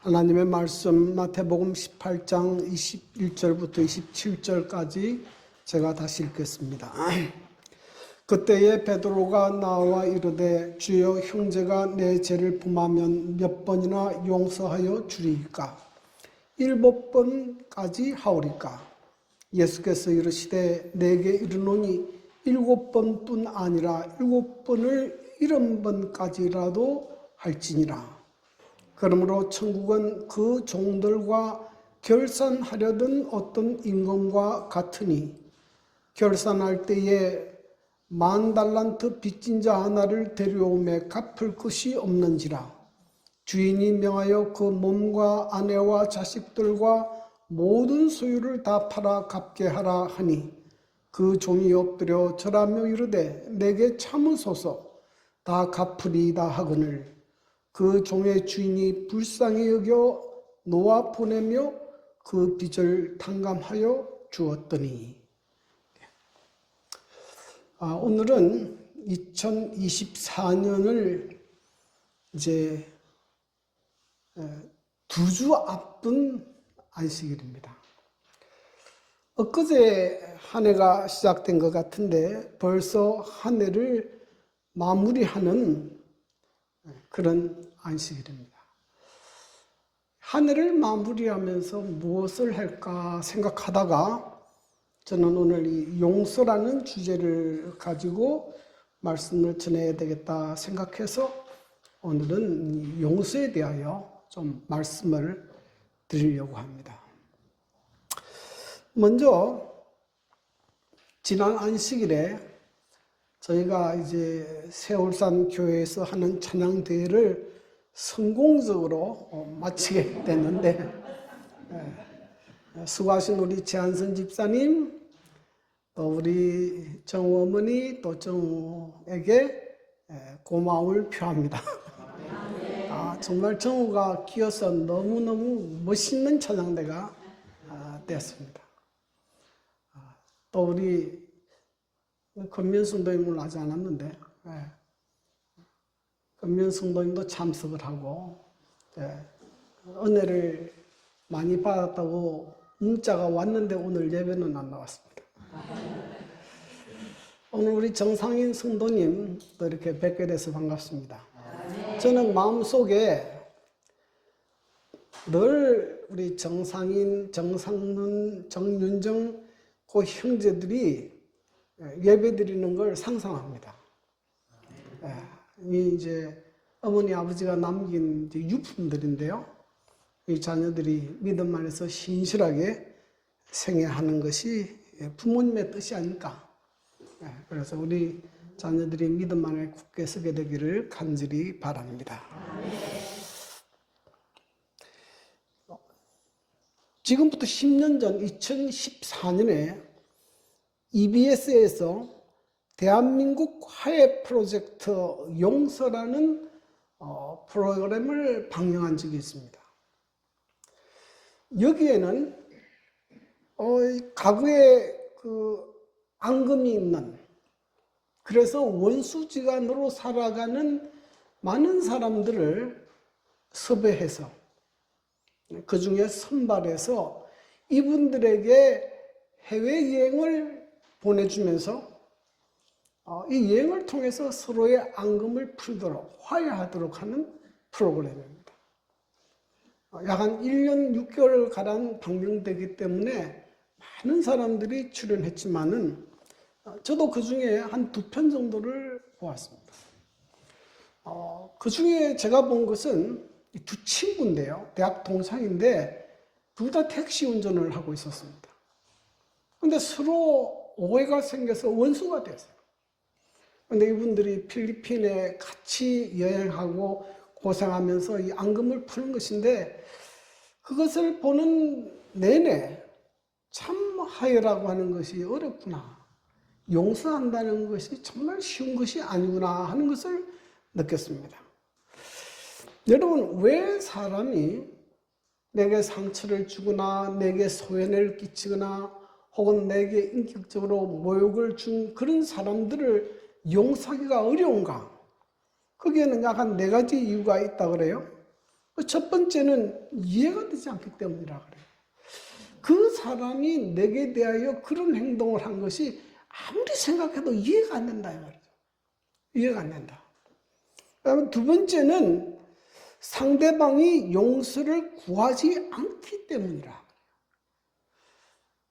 하나님의 말씀 마태복음 18장 21절부터 27절까지 제가 다시 읽겠습니다. 그때에 베드로가 나와 이르되 주여 형제가 내 죄를 범하면 몇 번이나 용서하여 주리이까? 7번까지 하오리까? 예수께서 이르시되 내게 이르노니 7번뿐 아니라 7번을 70번까지라도 할지니라. 그러므로 천국은 그 종들과 결산하려던 어떤 임금과 같으니 결산할 때에 10,000달란트 빚진 자 하나를 데려오매 갚을 것이 없는지라. 주인이 명하여 그 몸과 아내와 자식들과 모든 소유를 다 팔아 갚게 하라 하니 그 종이 엎드려 절하며 이르되 내게 참으소서 다 갚으리이다 하거늘 그 종의 주인이 불쌍히 여겨 놓아 보내며 그 빚을 탕감하여 주었더니. 오늘은 2024년을 이제 2주 앞둔 안식일입니다. 엊그제 한 해가 시작된 것 같은데 벌써 한 해를 마무리하는 그런 안식일입니다. 한 해를 마무리하면서 무엇을 할까 생각하다가 저는 오늘 이 용서라는 주제를 가지고 말씀을 전해야 되겠다 생각해서 오늘은 용서에 대하여 좀 말씀을 드리려고 합니다. 먼저 지난 안식일에 저희가 이제 세월산 교회에서 하는 찬양대회를 성공적으로 마치게 됐는데 수고하신 우리 최한선 집사님, 또 우리 정우 어머니, 또 정우에게 고마움을 표합니다. 정말 정우가 끼어서 너무너무 멋있는 찬양대가 되었습니다. 또 우리 건면성도님을 아직 안 왔는데 건면성도님도 참석을 하고 은혜를 많이 받았다고 문자가 왔는데 오늘 예배는 안 나왔습니다. 오늘 우리 정상인 성도님도 이렇게 뵙게 돼서 반갑습니다. 저는 마음속에 늘 우리 정상인, 정상문, 정윤정 그 형제들이 예배 드리는 걸 상상합니다. 이제 어머니 아버지가 남긴 유품들인데요. 이 자녀들이 믿음 안에서 신실하게 생애하는 것이 부모님의 뜻이 아닐까. 그래서 우리 자녀들이 믿음 안에 굳게 서게 되기를 간절히 바랍니다. 지금부터 10년 전 2014년에 EBS에서 대한민국 화해 프로젝트 용서라는 프로그램을 방영한 적이 있습니다. 여기에는 과거에 그 앙금이 있는, 그래서 원수지간으로 살아가는 많은 사람들을 섭외해서 그 중에 선발해서 이분들에게 해외여행을 보내주면서 이 여행을 통해서 서로의 앙금을 풀도록 화해하도록 하는 프로그램입니다. 약 한 1년 6개월가량 방영되기 때문에 많은 사람들이 출연했지만은 저도 그 중에 한 2편 정도를 보았습니다. 그 중에 제가 본 것은 두 친구인데요. 대학 동창인데 둘 다 택시 운전을 하고 있었습니다. 근데 서로 오해가 생겨서 원수가 됐어요. 근데 이분들이 필리핀에 같이 여행하고 고생하면서 이 앙금을 푸는 것인데 그것을 보는 내내 참 화해라고 하는 것이 어렵구나. 용서한다는 것이 정말 쉬운 것이 아니구나 하는 것을 느꼈습니다. 여러분, 왜 사람이 내게 상처를 주거나 내게 소외를 끼치거나 혹은 내게 인격적으로 모욕을 준 그런 사람들을 용서하기가 어려운가? 거기에는 약 한 4가지 이유가 있다 그래요. 첫 번째는 이해가 되지 않기 때문이라 그래요. 그 사람이 내게 대하여 그런 행동을 한 것이 아무리 생각해도 이해가 안 된다 이 말이죠. 이해가 안 된다. 그다음에 두 번째는 상대방이 용서를 구하지 않기 때문이라.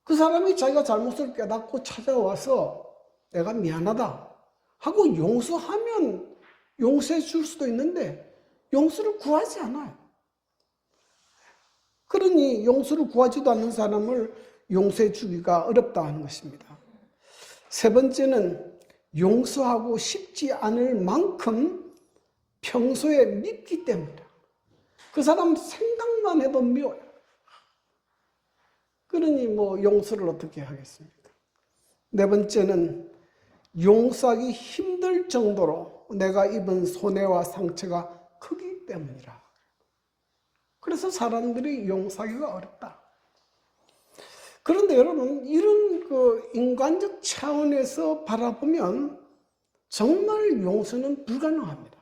그 사람이 자기가 잘못을 깨닫고 찾아와서 내가 미안하다 하고 용서하면 용서해 줄 수도 있는데 용서를 구하지 않아요. 그러니 용서를 구하지도 않는 사람을 용서해 주기가 어렵다 하는 것입니다. 세 번째는 용서하고 싶지 않을 만큼 평소에 밉기 때문이다. 그 사람 생각만 해도 미워요. 그러니 용서를 어떻게 하겠습니까? 네 번째는 용서하기 힘들 정도로 내가 입은 손해와 상처가 크기 때문이라. 그래서 사람들이 용서하기가 어렵다. 그런데 여러분, 이런 인간적 차원에서 바라보면 정말 용서는 불가능합니다.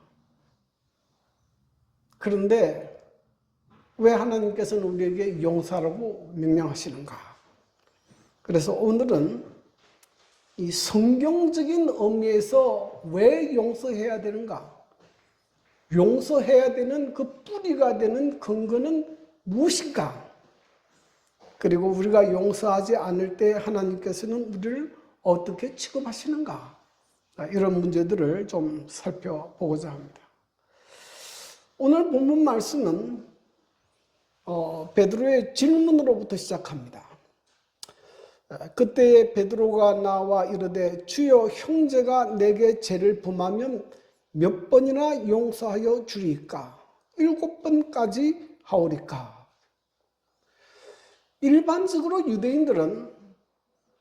그런데 왜 하나님께서는 우리에게 용서하라고 명령하시는가? 그래서 오늘은 이 성경적인 의미에서 왜 용서해야 되는가? 용서해야 되는 그 뿌리가 되는 근거는 무엇인가? 그리고 우리가 용서하지 않을 때 하나님께서는 우리를 어떻게 취급하시는가? 이런 문제들을 좀 살펴보고자 합니다. 오늘 본문 말씀은 베드로의 질문으로부터 시작합니다. 그때 베드로가 나와 이르되 주여 형제가 내게 죄를 범하면 몇 번이나 용서하여 주리까? 7번까지 하오리까? 일반적으로 유대인들은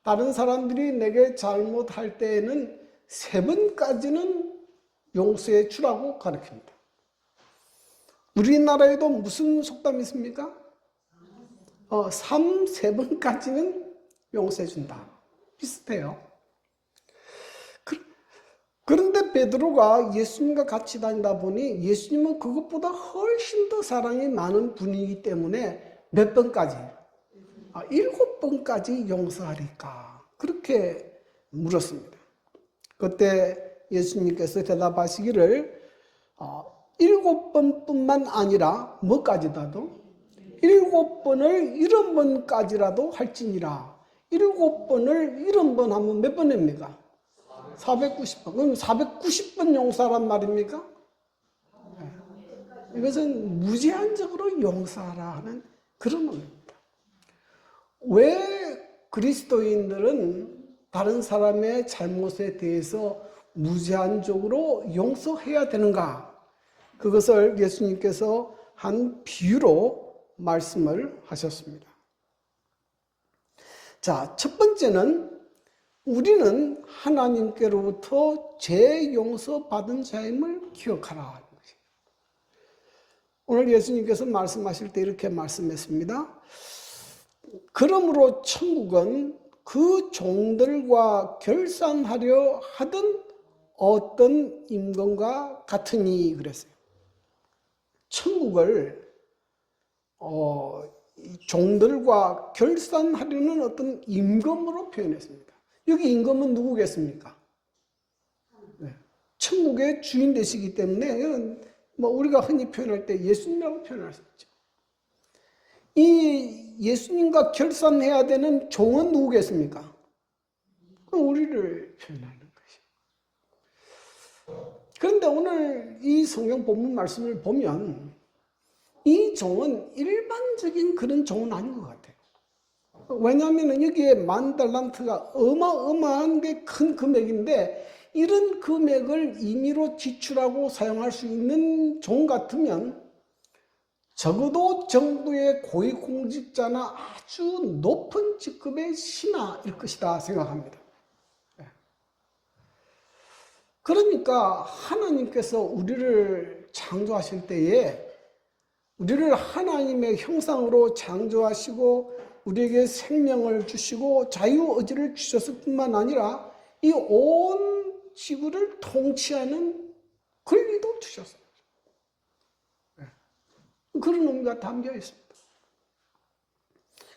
다른 사람들이 내게 잘못할 때에는 3번까지는 용서해 주라고 가르칩니다. 우리나라에도 무슨 속담이 있습니까? 3번까지는 용서해 준다. 비슷해요. 그런데 베드로가 예수님과 같이 다니다 보니 예수님은 그것보다 훨씬 더 사랑이 많은 분이기 때문에 몇 번까지? 7번까지 용서하리까? 그렇게 물었습니다. 그때 예수님께서 대답하시기를 7번뿐만 아니라 뭐까지라도 7번을 70번까지라도 할지니라. 7번을 70번 하면 몇 번입니까? 490번. 그럼 490번 용서란 말입니까? 네. 이것은 무제한적으로 용서하라 하는 그런 의미입니다. 왜 그리스도인들은 다른 사람의 잘못에 대해서 무제한적으로 용서해야 되는가? 그것을 예수님께서 한 비유로 말씀을 하셨습니다. 자, 첫 번째는 우리는 하나님께로부터 죄 용서받은 자임을 기억하라 하는 것입니다. 오늘 예수님께서 말씀하실 때 이렇게 말씀했습니다. 그러므로 천국은 그 종들과 결산하려 하던 어떤 임금과 같으니 그랬어요. 천국을 종들과 결산하려는 어떤 임금으로 표현했습니다. 여기 임금은 누구겠습니까? 네. 천국의 주인 되시기 때문에 우리가 흔히 표현할 때 예수님이라고 표현할 수 있죠. 이 예수님과 결산해야 되는 종은 누구겠습니까? 우리를 표현하는 것이죠. 그런데 오늘 이 성경 본문 말씀을 보면 이 종은 일반적인 그런 종은 아닌 것 같아요. 왜냐하면 여기에 10,000달란트가 어마어마한데 큰 금액인데 이런 금액을 임의로 지출하고 사용할 수 있는 종 같으면 적어도 정부의 고위공직자나 아주 높은 직급의 신하일 것이다 생각합니다. 그러니까 하나님께서 우리를 창조하실 때에 우리를 하나님의 형상으로 창조하시고 우리에게 생명을 주시고 자유의지를 주셨을 뿐만 아니라 이 온 지구를 통치하는 권리도 주셨습니다. 그런 의미가 담겨 있습니다.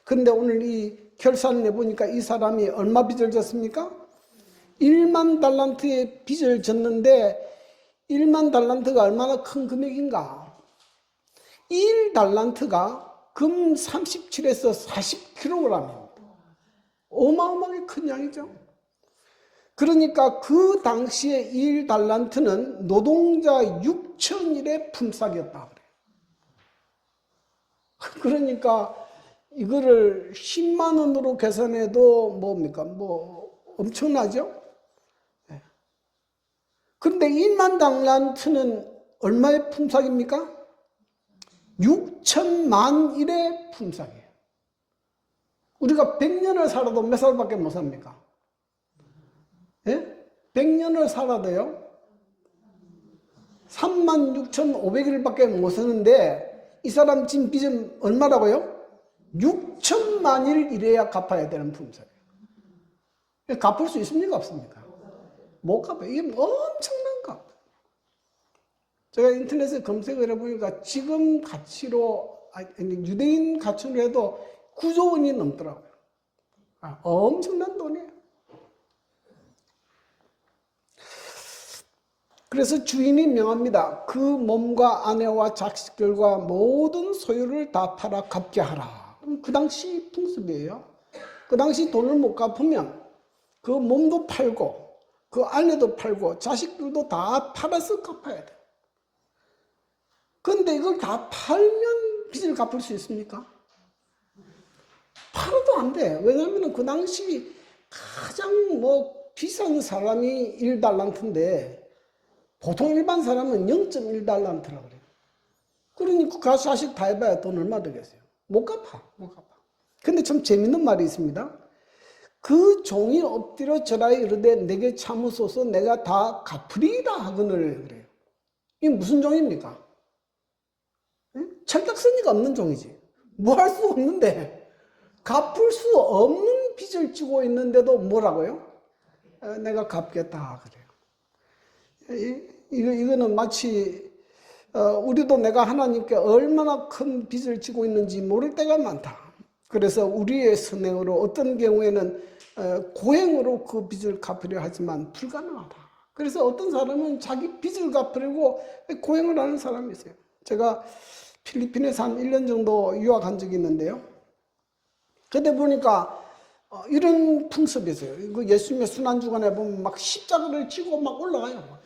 그런데 오늘 이 결산을 내보니까 이 사람이 얼마 빚을 졌습니까? 1만 달란트의 빚을 졌는데 1만 달란트가 얼마나 큰 금액인가? 1달란트가 금 37에서 40kg입니다. 어마어마하게 큰 양이죠. 그러니까 그 당시에 1달란트는 노동자 6,000일의 품삯이었다 그래요. 그러니까 이거를 10만 원으로 계산해도 뭡니까? 엄청나죠? 네. 그런데 1만 달란트는 얼마의 품삯입니까? 6천만 일의 품삯이에요. 우리가 100년을 살아도 몇 살밖에 못 삽니까? 예? 100년을 살아도요, 36,500일밖에 못 사는데, 이 사람 지금 빚은 얼마라고요? 6천만 일 이래야 갚아야 되는 품삯이에요. 갚을 수 있습니까? 없습니까? 못 갚아요. 이게 엄청난 값. 제가 인터넷에 검색을 해보니까 지금 가치로, 유대인 가치로 해도 9조 원이 넘더라고요. 엄청난 돈이에요. 그래서 주인이 명합니다. 그 몸과 아내와 자식들과 모든 소유를 다 팔아 갚게 하라. 그 당시 풍습이에요. 그 당시 돈을 못 갚으면 그 몸도 팔고 그 아내도 팔고 자식들도 다 팔아서 갚아야 돼요. 그런데 이걸 다 팔면 빚을 갚을 수 있습니까? 팔아도 안 돼. 왜냐하면 그 당시 가장 비싼 사람이 1달란트인데 보통 일반 사람은 0.1달란트라고 그래요. 그러니까 그 자식 다 해봐야 돈 얼마 되겠어요? 못 갚아. 근데 참 재밌는 말이 있습니다. 그 종이 엎드려 절하여 이르되 내게 참으소서 내가 다 갚으리이다 하거늘 그래요. 이게 무슨 종입니까? 철딱서니가 없는 종이지. 뭐 할 수 없는데 갚을 수 없는 빚을 지고 있는데도 뭐라고요? 내가 갚겠다 그래요. 이거는 마치 우리도 내가 하나님께 얼마나 큰 빚을 지고 있는지 모를 때가 많다. 그래서 우리의 선행으로 어떤 경우에는 고행으로 그 빚을 갚으려 하지만 불가능하다. 그래서 어떤 사람은 자기 빚을 갚으려고 고행을 하는 사람이 있어요. 제가 필리핀에서 한 1년 정도 유학한 적이 있는데요. 그때 보니까 이런 풍습이 있어요. 예수님의 순환주간에 보면 막 십자가를 지고 막 올라가요.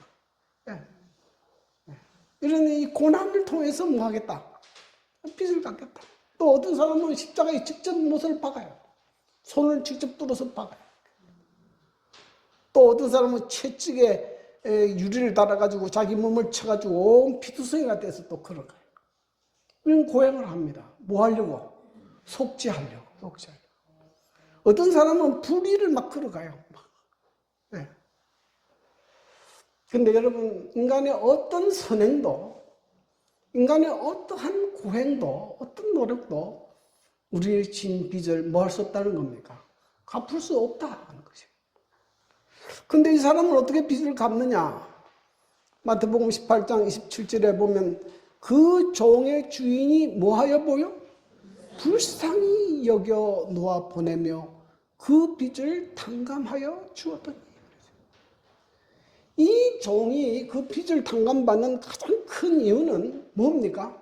이런 이 고난을 통해서 뭐 하겠다? 빚을 갚겠다. 또 어떤 사람은 십자가에 직접 못을 박아요. 손을 직접 뚫어서 박아요. 또 어떤 사람은 채찍에 유리를 달아가지고 자기 몸을 쳐가지고 온 피투성이가 돼서 또 걸어가요. 이런 고행을 합니다. 뭐 하려고? 속죄하려고. 어떤 사람은 불의를 막 걸어가요. 네. 근데 여러분, 인간의 어떤 선행도, 인간의 어떠한 고행도, 어떤 노력도 우리의 진 빚을 뭐 할 수 없다는 겁니까? 갚을 수 없다는 것이에요. 근데 이 사람은 어떻게 빚을 갚느냐? 마태복음 18장 27절에 보면 그 종의 주인이 뭐하여 보여? 불쌍히 여겨 놓아 보내며 그 빚을 탕감하여 주었더니. 이 종이 그 빚을 탕감받는 가장 큰 이유는 뭡니까?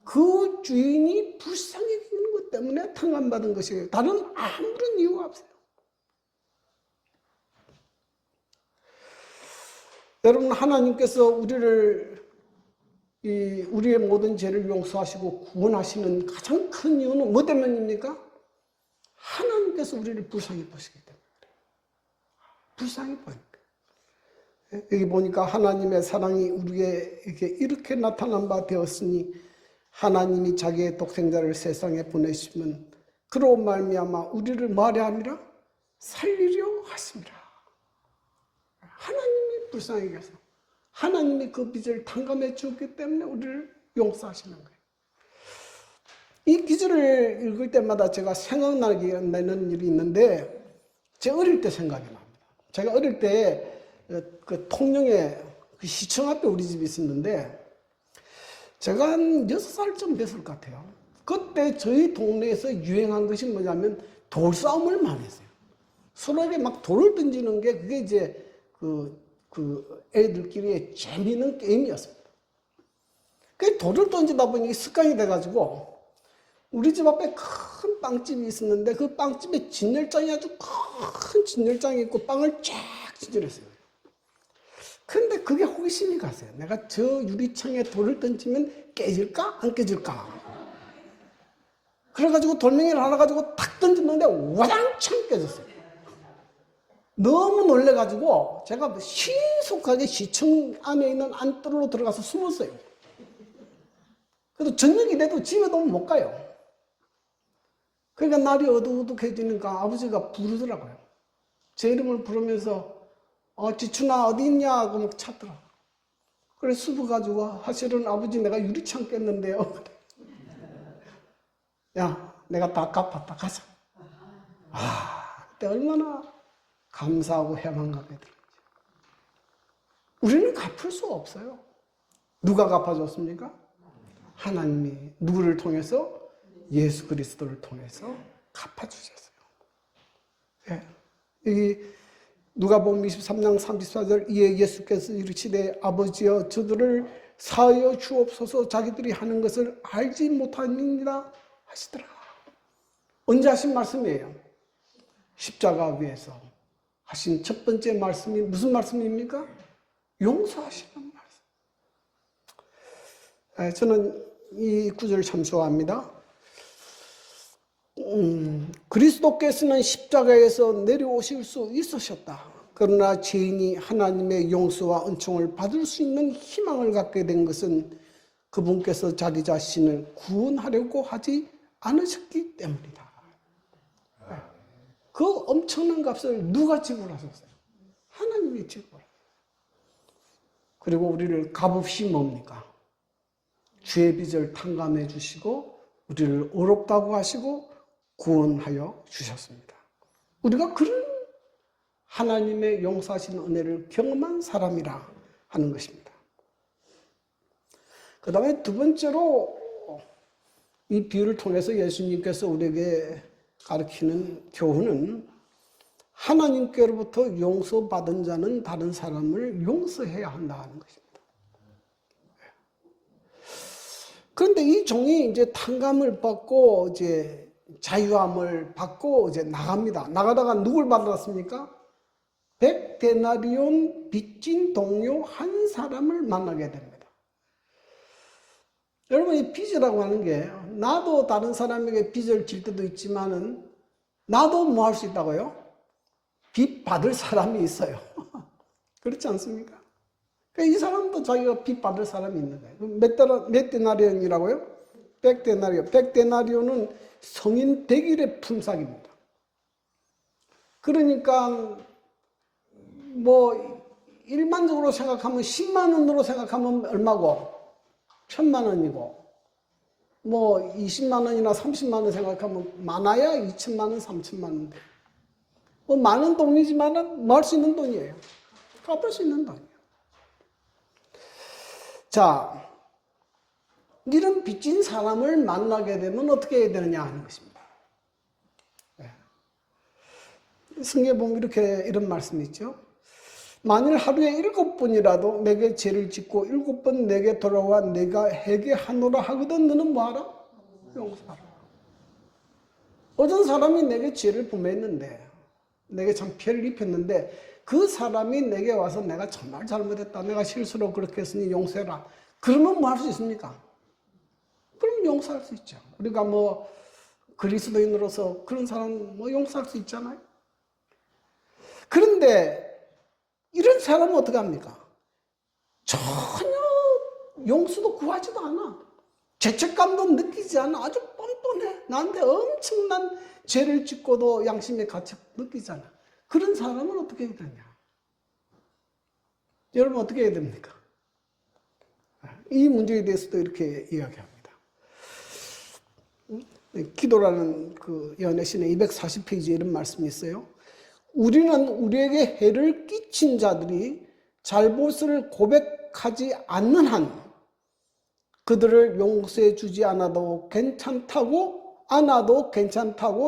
그 주인이 불쌍히 여기는 것 때문에 탕감받은 것이에요. 다른 아무런 이유가 없어요. 여러분, 하나님께서 우리의 모든 죄를 용서하시고 구원하시는 가장 큰 이유는 뭐 때문입니까? 하나님께서 우리를 불쌍히 보시기 때문에 그래요. 불쌍히 보니까. 여기 보니까 하나님의 사랑이 우리에게 이렇게 나타난 바 되었으니 하나님이 자기의 독생자를 세상에 보내시면 그로 말미암아 우리를 뭐하려 함이라? 살리려 하심이라. 하나님이 불쌍히 계셔서 하나님이 그 빚을 탕감해 주었기 때문에 우리를 용서하시는 거예요. 이 기절을 읽을 때마다 제가 생각나는 일이 있는데 제 어릴 때 생각이 납니다. 제가 어릴 때 그 통영에 그 시청 앞에 우리 집이 있었는데 제가 한 6살쯤 됐을 것 같아요. 그때 저희 동네에서 유행한 것이 뭐냐면 돌싸움을 많이 했어요. 서로에게 막 돌을 던지는 게 그게 이제 그 애들끼리의 재미있는 게임이었습니다. 그 돌을 던지다 보니 습관이 돼가지고 우리 집 앞에 큰 빵집이 있었는데 그 빵집에 진열장이 아주 큰 진열장이 있고 빵을 쫙 진열했어요. 근데 그게 호기심이 갔어요. 내가 저 유리창에 돌을 던지면 깨질까? 안 깨질까? 그래가지고 돌멩이를 하나 가지고 탁 던졌는데 와장창 깨졌어요. 너무 놀래가지고 제가 신속하게 시청 안에 있는 안뜰로 들어가서 숨었어요. 그래도 저녁이 돼도 집에 너무 못 가요. 그러니까 날이 어둑어둑해지니까 아버지가 부르더라고요. 제 이름을 부르면서 지춘아 어디 있냐 하고 막 찾더라. 그래서 수부 가지고 사실은 아버지 내가 유리창 깼는데요. 야 내가 다 갚았다 가자. 그때 얼마나 감사하고 해방감이 들었지. 우리는 갚을 수 없어요. 누가 갚아줬습니까? 하나님이 누구를 통해서? 예수 그리스도를 통해서 갚아주셨어요. 네. 여기 누가복음 23장 34절 이에 예수께서 이르시되 아버지여 저들을 사하여 주옵소서 자기들이 하는 것을 알지 못하느니라 하시더라. 언제 하신 말씀이에요? 십자가 위에서 하신 첫 번째 말씀이 무슨 말씀입니까? 용서하시는 말씀. 저는 이 구절을 참 좋아합니다. 그리스도께서는 십자가에서 내려오실 수 있으셨다. 그러나 죄인이 하나님의 용서와 은총을 받을 수 있는 희망을 갖게 된 것은 그분께서 자기 자신을 구원하려고 하지 않으셨기 때문이다. 그 엄청난 값을 누가 지불하셨어요? 하나님이 지불하셨어요. 그리고 우리를 값없이 뭡니까? 죄의 빚을 탕감해 주시고 우리를 의롭다고 하시고 구원하여 주셨습니다. 우리가 그런 하나님의 용서하신 은혜를 경험한 사람이라 하는 것입니다. 그 다음에 두 번째로 이 비유를 통해서 예수님께서 우리에게 가르치는 교훈은 하나님께로부터 용서받은 자는 다른 사람을 용서해야 한다는 것입니다. 그런데 이 종이 이제 탕감을 받고 이제 자유함을 받고 이제 나갑니다. 나가다가 누굴 만났습니까? 100데나리온 빚진 동료 한 사람을 만나게 됩니다. 여러분 이 빚이라고 하는 게 나도 다른 사람에게 빚을 질 때도 있지만은 나도 뭐 할 수 있다고요? 빚 받을 사람이 있어요. 그렇지 않습니까? 이 사람도 자기가 빚 받을 사람이 있는 거예요. 몇 데나리온이라고요? 100데나리온. 100데나리온은 성인 100일의 품삯입니다. 그러니까 뭐 일반적으로 생각하면 10만 원으로 생각하면 얼마고? 1000만 원이고 뭐 20만 원이나 30만 원 생각하면 많아야 2000만 원, 3000만 원 돼. 뭐 많은 돈이지만은 뭐 할 수 있는 돈이에요. 갚을 수 있는 돈이에요. 자, 이런 빚진 사람을 만나게 되면 어떻게 해야 되느냐 하는 것입니다. 성경에 보면 이런 말씀이 있죠. 만일 하루에 7번이라도 내게 죄를 짓고 7번 내게 돌아와 내가 회개하노라 하거든 너는 뭐하라? 용서하라. 어떤 사람이 내게 죄를 범했는데 내게 참 피해를 입혔는데 그 사람이 내게 와서 내가 정말 잘못했다. 내가 실수로 그렇게 했으니 용서해라. 그러면 뭐 할 수 있습니까? 그럼 용서할 수 있죠. 우리가 뭐 그리스도인으로서 그런 사람 뭐 용서할 수 있잖아요. 그런데 이런 사람은 어떻게 합니까? 전혀 용서도 구하지도 않아. 죄책감도 느끼지 않아. 아주 뻔뻔해. 나한테 엄청난 죄를 짓고도 양심의 가책 느끼잖아. 그런 사람은 어떻게 해야 되냐? 여러분 어떻게 해야 됩니까? 이 문제에 대해서도 이렇게 이야기합니다. 기도라는 그 연애신의 240페이지에 이런 말씀이 있어요. 우리는 우리에게 해를 끼친 자들이 잘못을 고백하지 않는 한 그들을 용서해 주지 않아도 괜찮다고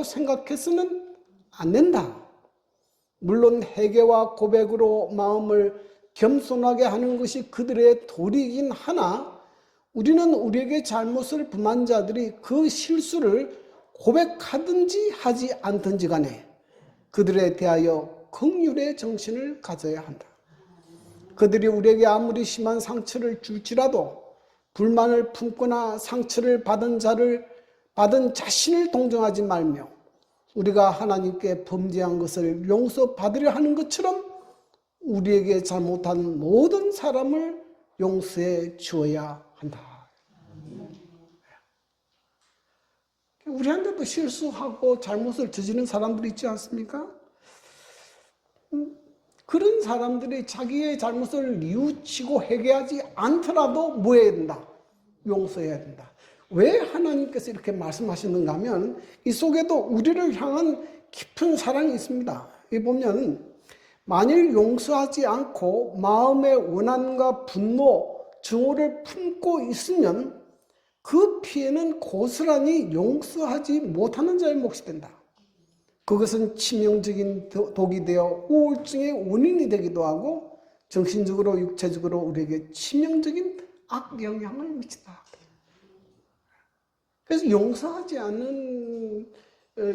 생각해서는 안 된다. 물론 회개와 고백으로 마음을 겸손하게 하는 것이 그들의 도리이긴 하나 우리는 우리에게 잘못을 범한 자들이 그 실수를 고백하든지 하지 않든지 간에 그들에 대하여 긍휼의 정신을 가져야 한다. 그들이 우리에게 아무리 심한 상처를 줄지라도 불만을 품거나 상처를 받은 자신을 동정하지 말며 우리가 하나님께 범죄한 것을 용서받으려 하는 것처럼 우리에게 잘못한 모든 사람을 용서해 주어야 한다. 우리한테도 실수하고 잘못을 저지른 사람들이 있지 않습니까? 그런 사람들이 자기의 잘못을 뉘우치고 회개하지 않더라도 뭐 해야 된다? 용서해야 된다. 왜 하나님께서 이렇게 말씀하시는가 하면 이 속에도 우리를 향한 깊은 사랑이 있습니다. 여기 보면 만일 용서하지 않고 마음의 원한과 분노, 증오를 품고 있으면 그 피해는 고스란히 용서하지 못하는 자의 몫이 된다. 그것은 치명적인 독이 되어 우울증의 원인이 되기도 하고 정신적으로 육체적으로 우리에게 치명적인 악영향을 미친다. 그래서 용서하지 않는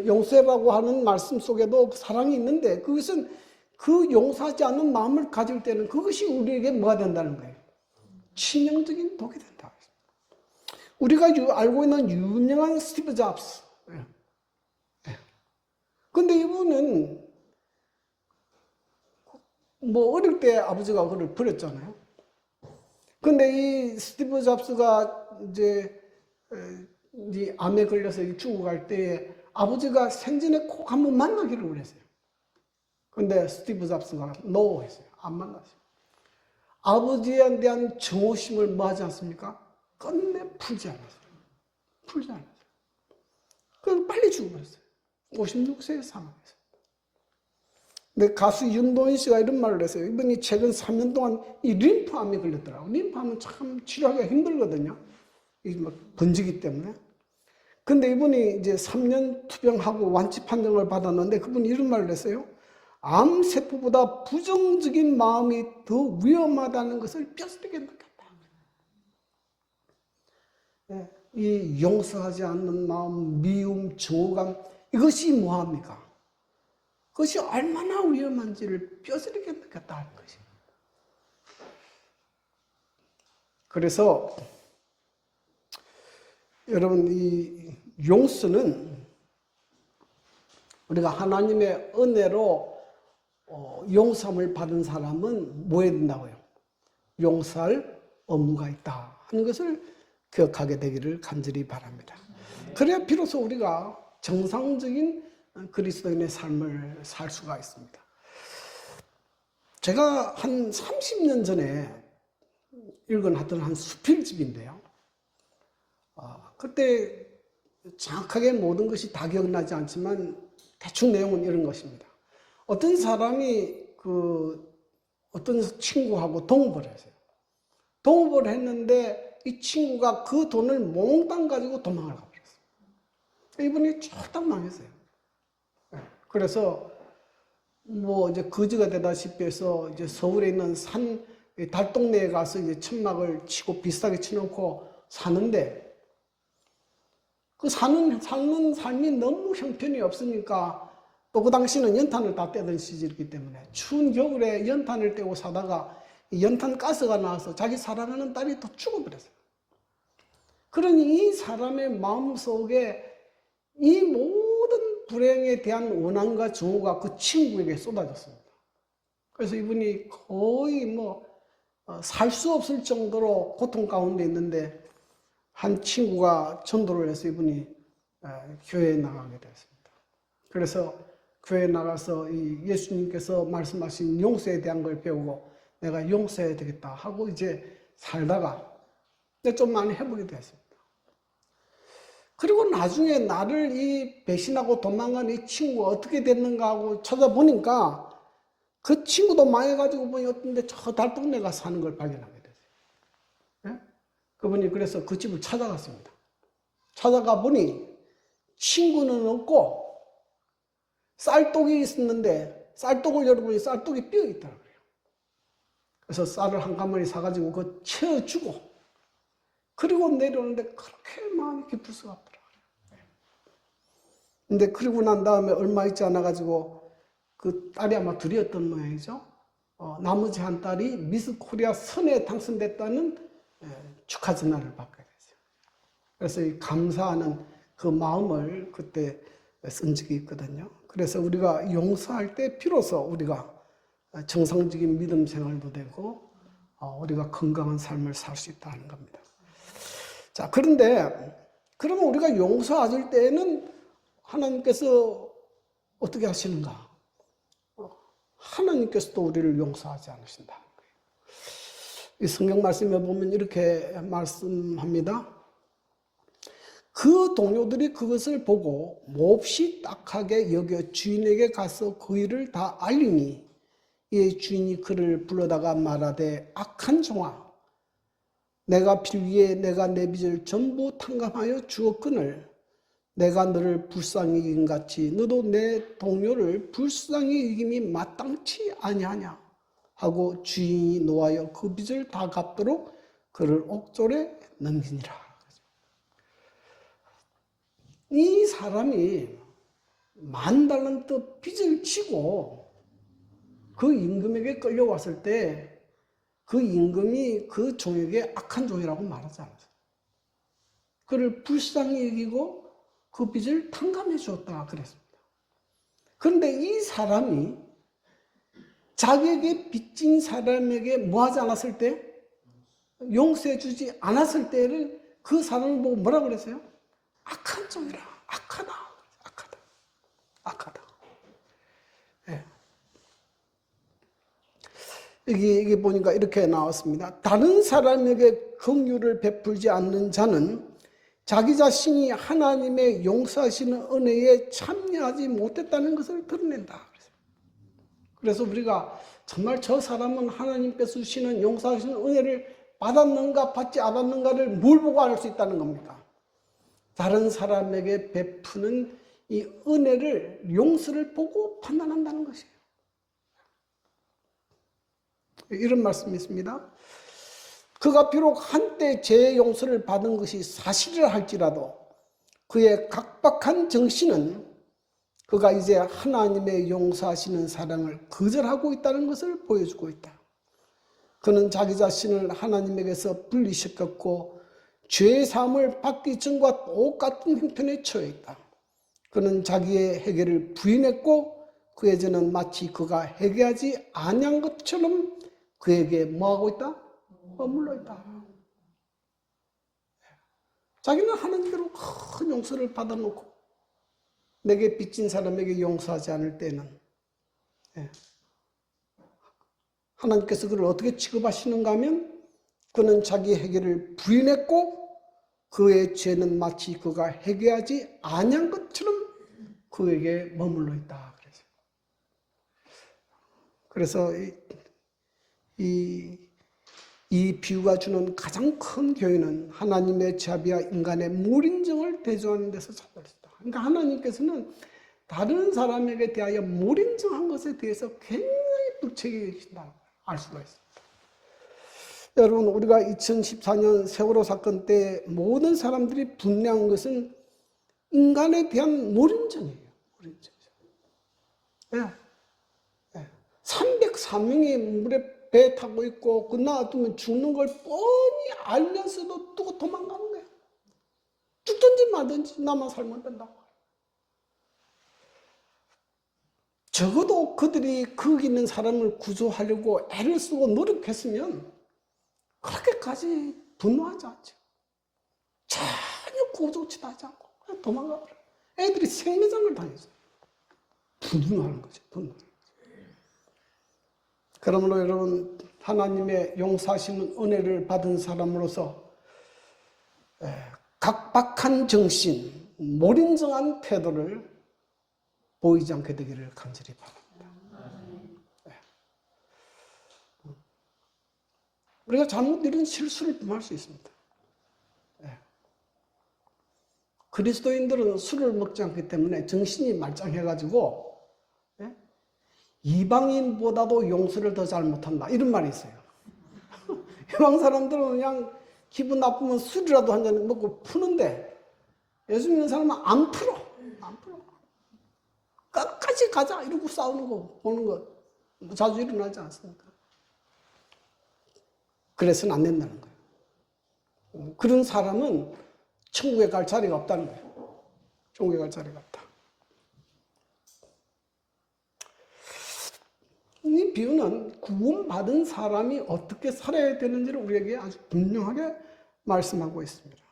용서라고 하는 말씀 속에도 사랑이 있는데 그것은 그 용서하지 않는 마음을 가질 때는 그것이 우리에게 뭐가 된다는 거예요? 치명적인 독이 된다. 우리가 알고 있는 유명한 스티브 잡스. 근데 이분은 뭐 어릴 때 아버지가 그를 버렸잖아요. 근데 이 스티브 잡스가 이제 암에 걸려서 죽어갈 때 아버지가 생전에 꼭 한번 만나기를 원했어요. 근데 스티브 잡스가 노 했어요. 안 만났어요. 아버지에 대한 정오심을 뭐 하지 않습니까? 끝내 풀지 않았어요. 그래서 빨리 죽어버렸어요. 56세에 사망했어요. 근데 가수 윤도현 씨가 이런 말을 했어요. 이분이 최근 3년 동안 이 림프암에 걸렸더라고요. 림프암은 참 치료하기가 힘들거든요. 이게 막 번지기 때문에. 근데 이분이 이제 3년 투병하고 완치 판정을 받았는데 그분이 이런 말을 했어요. 암세포보다 부정적인 마음이 더 위험하다는 것을 뼈저리게 느꼈다. 이 용서하지 않는 마음, 미움, 저감 이것이 뭐합니까? 그것이 얼마나 위험한지를 뼈저리게 느꼈다는 것이. 그래서 여러분 이 용서는 우리가 하나님의 은혜로 용서함을 받은 사람은 뭐 해야 된다고요? 용서할 의무가 있다 하는 것을 기억하게 되기를 간절히 바랍니다. 그래야 비로소 우리가 정상적인 그리스도인의 삶을 살 수가 있습니다. 제가 한 30년 전에 읽은 한 수필집인데요. 그때 정확하게 모든 것이 다 기억나지 않지만 대충 내용은 이런 것입니다. 어떤 사람이 어떤 친구하고 동업을 했어요. 동업을 했는데 이 친구가 그 돈을 몽땅 가지고 도망을 가버렸어요. 이분이 쫄딱 망했어요. 그래서 뭐 이제 거지가 되다시피 해서 이제 서울에 있는 달동네에 가서 이제 천막을 치고 비싸게 쳐놓고 사는데 그 사는 삶이 너무 형편이 없으니까 또 그 당시는 연탄을 다 떼던 시절이기 때문에 추운 겨울에 연탄을 떼고 사다가 연탄 가스가 나와서 자기 사랑하는 딸이 또 죽어버렸어요. 그러니 이 사람의 마음속에 이 모든 불행에 대한 원한과 증오가 그 친구에게 쏟아졌습니다. 그래서 이분이 거의 살 수 없을 정도로 고통 가운데 있는데 한 친구가 전도를 해서 이분이 교회에 나가게 됐습니다. 그래서 교회에 나가서 이 예수님께서 말씀하신 용서에 대한 걸 배우고 내가 용서해야 되겠다 하고 이제 살다가 좀 많이 회복이 됐습니다. 그리고 나중에 나를 이 배신하고 도망간 이 친구가 어떻게 됐는가 하고 찾아보니까 그 친구도 망해가지고 보니 어떤데 저 달동네가 사는 걸 발견하게 됐어요. 그분이 그래서 그 집을 찾아갔습니다. 찾아가 보니 친구는 없고 쌀독이 있었는데 쌀독을 열어보니 쌀독이 비어 있더라고요. 그래서 쌀을 한 가마니 사가지고 그거 채워주고 그리고 내려오는데 그렇게 마음이 기쁠 수가 없더라고요. 근데 그러고 난 다음에 얼마 있지 않아가지고 그 딸이 아마 둘이었던 모양이죠. 나머지 한 딸이 미스 코리아 선에 당선됐다는 축하 전화를 받게 됐어요. 그래서 이 감사하는 그 마음을 그때 쓴 적이 있거든요. 그래서 우리가 용서할 때 비로소 우리가 정상적인 믿음 생활도 되고 우리가 건강한 삶을 살 수 있다는 겁니다. 자, 그런데 그러면 우리가 용서할 때에는 하나님께서 어떻게 하시는가? 하나님께서도 우리를 용서하지 않으신다. 이 성경 말씀에 보면 이렇게 말씀합니다. 그 동료들이 그것을 보고 몹시 딱하게 여겨 주인에게 가서 그 일을 다 알리니 이에 주인이 그를 불러다가 말하되 악한 종아 내가 빌기에 내가 내 빚을 전부 탕감하여 주었거늘 내가 너를 불쌍히 여긴 같이 너도 내 동료를 불쌍히 여김이 마땅치 아니하냐 하고 주인이 노하여 그 빚을 다 갚도록 그를 옥졸에 넘기니라. 이 사람이 10,000달란트 빚을 지고 그 임금에게 끌려왔을 때 그 임금이 그 종에게 악한 종이라고 말하지 않았어요. 그를 불쌍히 여기고 그 빚을 탕감해 주었다 그랬습니다. 그런데 이 사람이 자기에게 빚진 사람에게 뭐 하지 않았을 때, 용서해 주지 않았을 때를 그 사람을 보고 뭐라 그랬어요? 악한 종이라, 악하다, 악하다, 악하다. 네. 여기 보니까 이렇게 나왔습니다. 다른 사람에게 긍휼을 베풀지 않는 자는 자기 자신이 하나님의 용서하시는 은혜에 참여하지 못했다는 것을 드러낸다. 그래서 우리가 정말 저 사람은 하나님께서 주시는 용서하시는 은혜를 받았는가 받지 않았는가를 뭘 보고 알 수 있다는 겁니까? 다른 사람에게 베푸는 이 은혜를, 용서를 보고 판단한다는 것이에요. 이런 말씀이 있습니다. 그가 비록 한때 죄의 용서를 받은 것이 사실이라 할지라도 그의 각박한 정신은 그가 이제 하나님의 용서하시는 사랑을 거절하고 있다는 것을 보여주고 있다. 그는 자기 자신을 하나님에게서 분리시켰고 죄의 사함을 받기 전과 똑같은 형편에 처해 있다. 그는 자기의 회개를 부인했고 그의 죄는 마치 그가 회개하지 아니한 것처럼 그에게 뭐하고 있다? 머물러 있다. 자기는 하나님께로 큰 용서를 받아놓고 내게 빚진 사람에게 용서하지 않을 때는 하나님께서 그를 어떻게 취급하시는가 하면 그는 자기 회개를 부인했고 그의 죄는 마치 그가 회개하지 아니한 것처럼 그에게 머물러 있다. 그래서 이 비유가 주는 가장 큰 교훈은 하나님의 자비와 인간의 몰인정을 대조하는 데서 찾아있다. 그러니까 하나님께서는 다른 사람에게 대하여 몰인정한 것에 대해서 굉장히 불책이 계신다 알 수가 있습니다. 여러분, 우리가 2014년 세월호 사건 때 모든 사람들이 분노한 것은 인간에 대한 몰인정이에요. 몰인정이죠. 네. 304명이 물에 배 타고 있고 그 놔두면 죽는 걸 뻔히 알면서도 또 도망가는 거예요. 죽든지 마든지 나만 살면 된다고. 적어도 그들이 거기 있는 사람을 구조하려고 애를 쓰고 노력했으면 그렇게까지 분노하지 않죠. 전혀 구조치도 하지 않고 그냥 도망가버려요. 애들이 생매장을 당했어요. 분노하는 거죠. 분노. 그러므로 여러분, 하나님의 용서하시는 은혜를 받은 사람으로서 각박한 정신, 몰인정한 태도를 보이지 않게 되기를 간절히 바랍니다. 우리가 잘못 이런 실수를 범할 수 있습니다. 그리스도인들은 술을 먹지 않기 때문에 정신이 말짱해가지고 이방인보다도 용서를 더 잘 못한다 이런 말이 있어요. 이방 사람들은 그냥 기분 나쁘면 술이라도 한 잔 먹고 푸는데 예수 믿는 사람은 안 풀어. 끝까지 가자 이러고 싸우는 거 보는 거 자주 일어나지 않습니까? 그래서는 안 된다는 거예요. 그런 사람은 천국에 갈 자리가 없다는 거예요. 천국에 갈 자리가 없다. 이 비유는 구원받은 사람이 어떻게 살아야 되는지를 우리에게 아주 분명하게 말씀하고 있습니다.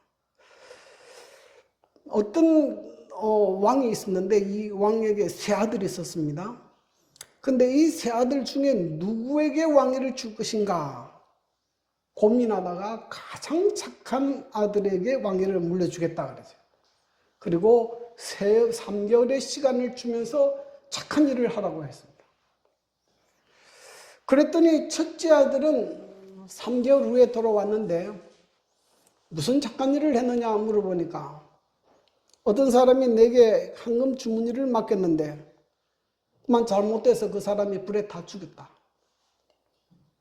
어떤 왕이 있었는데 이 왕에게 세 아들이 있었습니다. 근데 이 세 아들 중에 누구에게 왕위를 줄 것인가 고민하다가 가장 착한 아들에게 왕위를 물려주겠다 그러죠. 그리고 3개월의 시간을 주면서 착한 일을 하라고 했습니다. 그랬더니 첫째 아들은 3개월 후에 돌아왔는데 무슨 착한 일을 했느냐 물어보니까 어떤 사람이 내게 황금 주머니를 맡겼는데 그만 잘못돼서 그 사람이 불에 다 죽였다.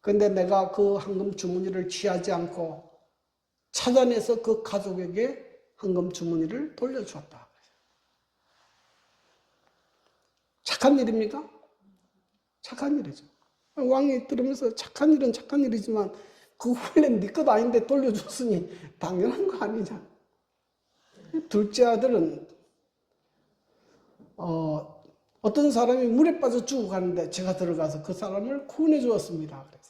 근데 내가 그 황금 주머니를 취하지 않고 찾아내서 그 가족에게 황금 주머니를 돌려주었다. 착한 일입니까? 착한 일이죠. 왕이 들으면서 착한 일은 착한 일이지만 그 원래 네 것 아닌데 돌려줬으니 당연한 거 아니냐. 둘째 아들은 어떤 사람이 물에 빠져 죽어가는데 제가 들어가서 그 사람을 구원해 주었습니다. 그래서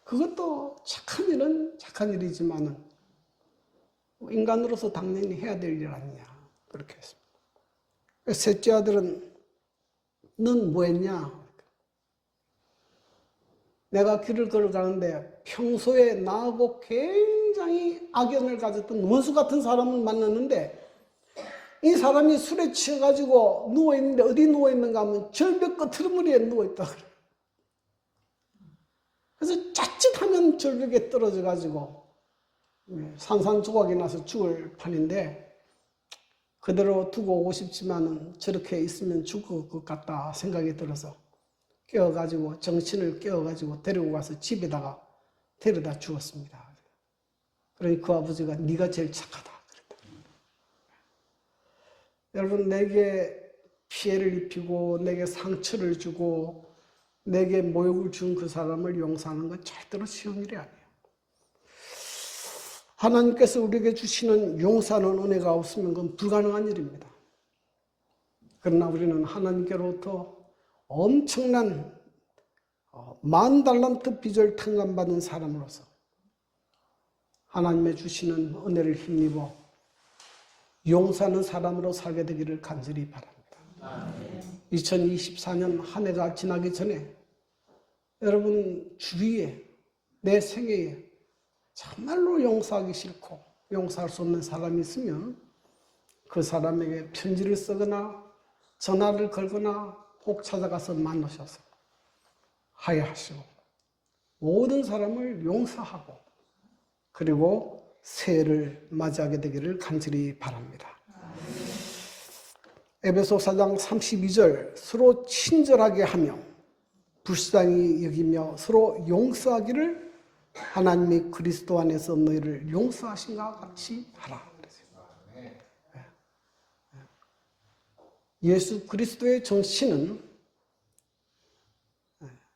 그것도 착한 일은 착한 일이지만은 인간으로서 당연히 해야 될 일 아니냐 그렇게 했습니다. 셋째 아들은 넌 뭐 했냐? 내가 길을 걸어가는데 평소에 나하고 굉장히 악연을 가졌던 원수 같은 사람을 만났는데 이 사람이 술에 취해가지고 누워있는데 어디 누워있는가 하면 절벽 끝트머리에 누워있다 그래. 그래서 자칫하면 절벽에 떨어져가지고 산산조각이 나서 죽을 판인데 그대로 두고 오고 싶지만은 저렇게 있으면 죽을 것 같다 생각이 들어서 깨워가지고 정신을 깨워가지고 데리고 가서 집에다가 데려다 주었습니다. 그러니 그 아버지가 네가 제일 착하다 그랬다. 여러분 내게 피해를 입히고 내게 상처를 주고 내게 모욕을 준 그 사람을 용서하는 건 절대로 쉬운 일이 아니에요. 하나님께서 우리에게 주시는 용서하는 은혜가 없으면 그건 불가능한 일입니다. 그러나 우리는 하나님께로부터 엄청난 10,000달란트 빚을 탕감받은 사람으로서 하나님의 주시는 은혜를 힘입어 용서하는 사람으로 살게 되기를 간절히 바랍니다. 2024년 한 해가 지나기 전에 여러분 주위에 내 생애에 정말로 용서하기 싫고 용서할 수 없는 사람이 있으면 그 사람에게 편지를 쓰거나 전화를 걸거나 꼭 찾아가서 만나셔서 화해하시고 모든 사람을 용서하고 그리고 새해를 맞이하게 되기를 간절히 바랍니다. 에베소 4장 32절 서로 친절하게 하며 불쌍히 여기며 서로 용서하기를 하나님이 그리스도 안에서 너희를 용서하신 것 같이 하라. 예수 그리스도의 정신은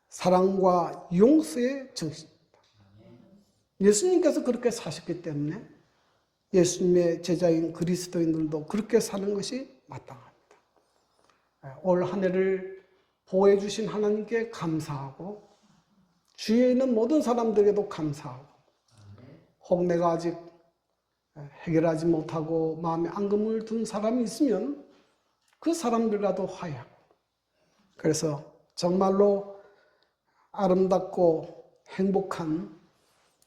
사랑과 용서의 정신입니다. 예수님께서 그렇게 사셨기 때문에 예수님의 제자인 그리스도인들도 그렇게 사는 것이 마땅합니다. 올 한 해를 보호해 주신 하나님께 감사하고 주위에 있는 모든 사람들에게도 감사하고 혹 내가 아직 해결하지 못하고 마음에 앙금을 둔 사람이 있으면 그 사람들과도 화해하고 그래서 정말로 아름답고 행복한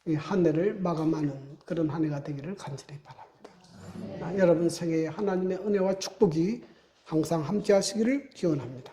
이 한 해를 마감하는 그런 한 해가 되기를 간절히 바랍니다. 여러분 생애에 하나님의 은혜와 축복이 항상 함께 하시기를 기원합니다.